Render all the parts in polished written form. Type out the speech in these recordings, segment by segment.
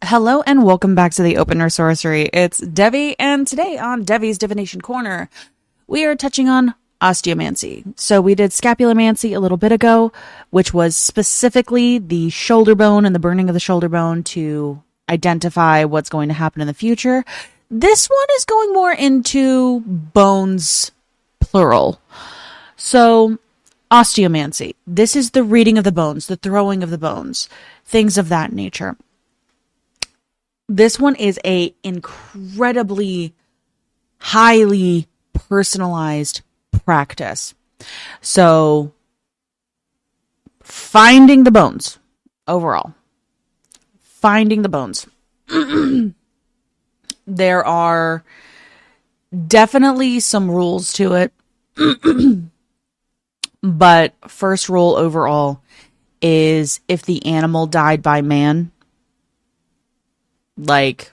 Hello and welcome back to the Opener Sorcery. It's Devi, and today on Devi's Divination Corner, we are touching on Osteomancy. So we did Scapulomancy a little bit ago, which was specifically the shoulder bone and the burning of the shoulder bone to identify what's going to happen in the future. This one is going more into bones, plural. So Osteomancy. This is the reading of the bones, the throwing of the bones, things of that nature. This one is a incredibly highly personalized practice. So, finding the bones overall. Finding the bones. There are definitely some rules to it. But first rule overall is if the animal died by man, like,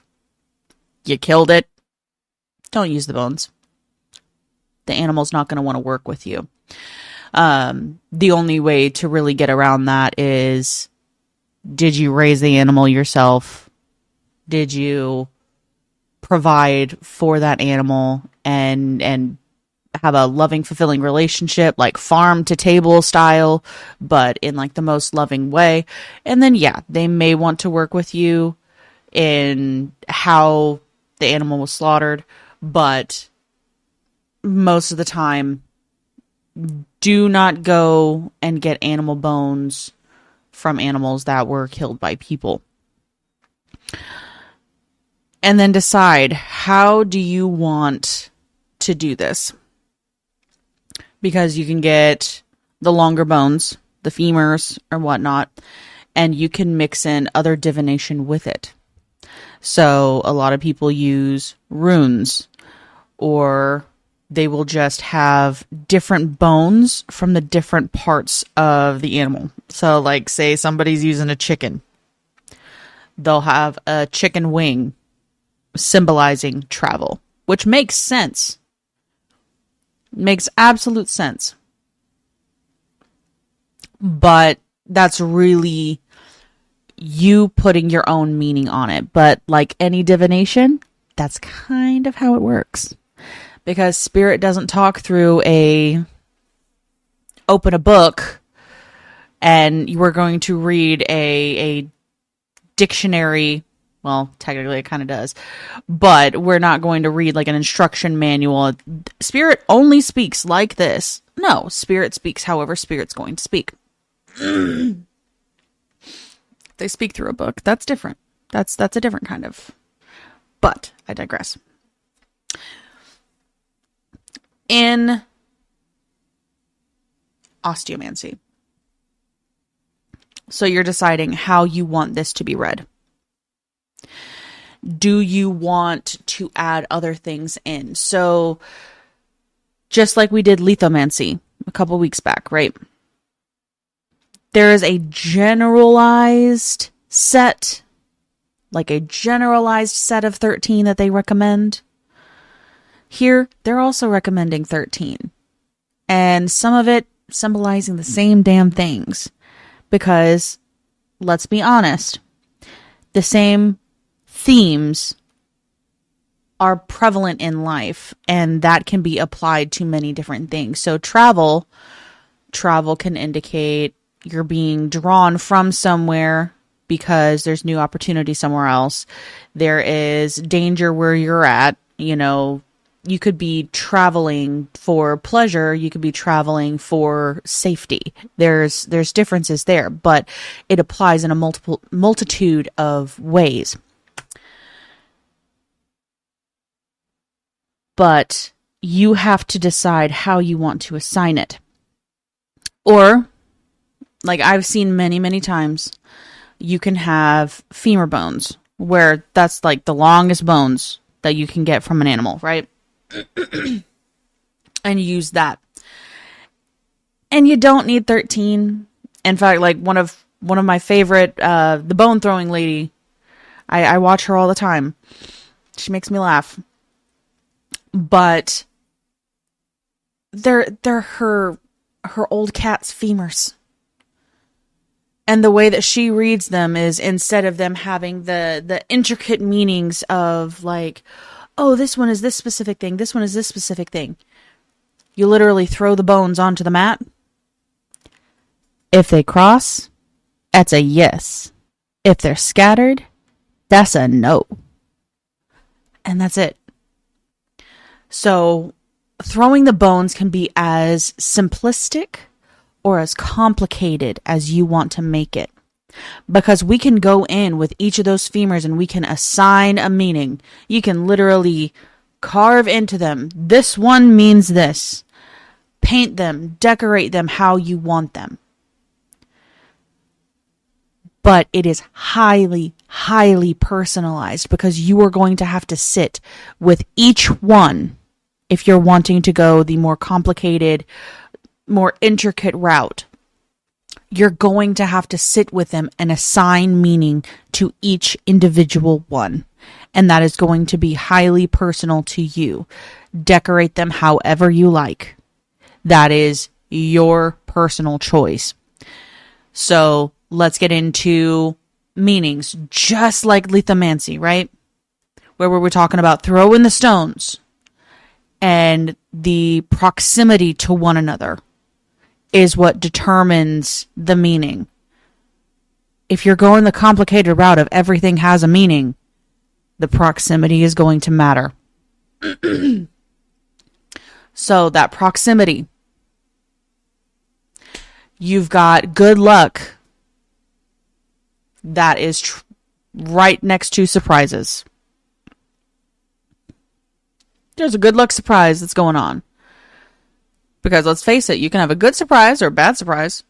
you killed it, don't use the bones. The animal's not going to want to work with you. The only way to really get around that is, did you raise the animal yourself? Did you provide for that animal and have a loving, fulfilling relationship, like farm to table style, but in like the most loving way? And then, yeah, they may want to work with you in how the animal was slaughtered, but most of the time, do not go and get animal bones from animals that were killed by people. And then decide, how do you want to do this? Because you can get the longer bones, the femurs or whatnot, and you can mix in other divination with it. So a lot of people use runes, or they will just have different bones from the different parts of the animal. So like, say somebody's using a chicken. They'll have a chicken wing symbolizing travel, which makes sense. Makes absolute sense. But that's really you putting your own meaning on it. But like any divination, that's kind of how it works. Because spirit doesn't talk through open a book and you are going to read a dictionary. Well, technically it kind of does, but we're not going to read like an instruction manual. Spirit only speaks like this. No, spirit speaks however spirit's going to speak. They speak through a book. That's different. That's a different kind of. But I digress. In Osteomancy, so you're deciding how you want this to be read. Do you want to add other things in? So, just like we did Lithomancy a couple weeks back, right? There is a generalized set, like a generalized set of 13 that they recommend. Here, they're also recommending 13. And some of it symbolizing the same damn things. Because, let's be honest, the same themes are prevalent in life, and that can be applied to many different things. So travel can indicate you're being drawn from somewhere because there's new opportunity somewhere else. There is danger where you're at. You know, you could be traveling for pleasure. You could be traveling for safety. There's differences there, but it applies in a multitude of ways. But you have to decide how you want to assign it. Or, like I've seen many, many times, you can have femur bones, where that's like the longest bones that you can get from an animal, right? And use that. And you don't need 13. In fact, like one of my favorite, the bone throwing lady, I watch her all the time. She makes me laugh. But they're her old cat's femurs. And the way that she reads them is, instead of them having the intricate meanings of like, oh, this one is this specific thing, this one is this specific thing. You literally throw the bones onto the mat. If they cross, that's a yes. If they're scattered, that's a no. And that's it. So throwing the bones can be as simplistic or as complicated as you want to make it. Because we can go in with each of those femurs and we can assign a meaning. You can literally carve into them. This one means this. Paint them, decorate them how you want them. But it is highly, highly personalized, because you are going to have to sit with each one if you're wanting to go the more complicated, more intricate route. You're going to have to sit with them and assign meaning to each individual one. And that is going to be highly personal to you. Decorate them however you like. That is your personal choice. So let's get into meanings, just like lithomancy, right? Where we were talking about throw in the stones and the proximity to one another is what determines the meaning. If you're going the complicated route of everything has a meaning, the proximity is going to matter. So that proximity. You've got good luck. That is right next to surprises. There's a good luck surprise that's going on. Because let's face it, you can have a good surprise or a bad surprise.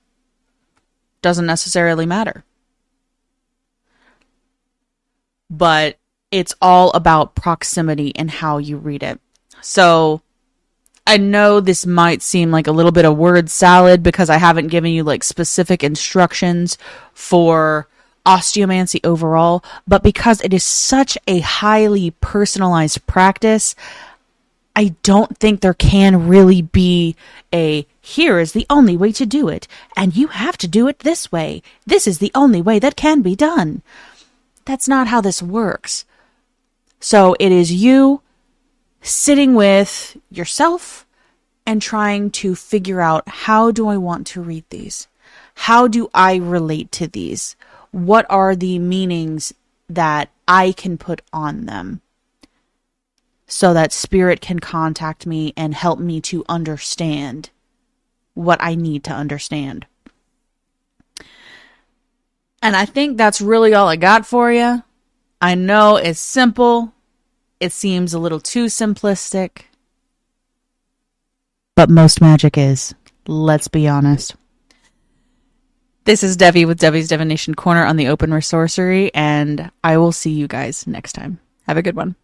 Doesn't necessarily matter. But it's all about proximity and how you read it. So I know this might seem like a little bit of word salad because I haven't given you like specific instructions for osteomancy overall, but because it is such a highly personalized practice, I don't think there can really be a, here is the only way to do it, and you have to do it this way. This is the only way that can be done. That's not how this works. So it is you sitting with yourself and trying to figure out, how do I want to read these? How do I relate to these? What are the meanings that I can put on them so that spirit can contact me and help me to understand what I need to understand? And I think that's really all I got for you. I know it's simple. It seems a little too simplistic. But most magic is. Let's be honest. This is Devi with Devi's Divination Corner on the Open Resorcery, and I will see you guys next time. Have a good one.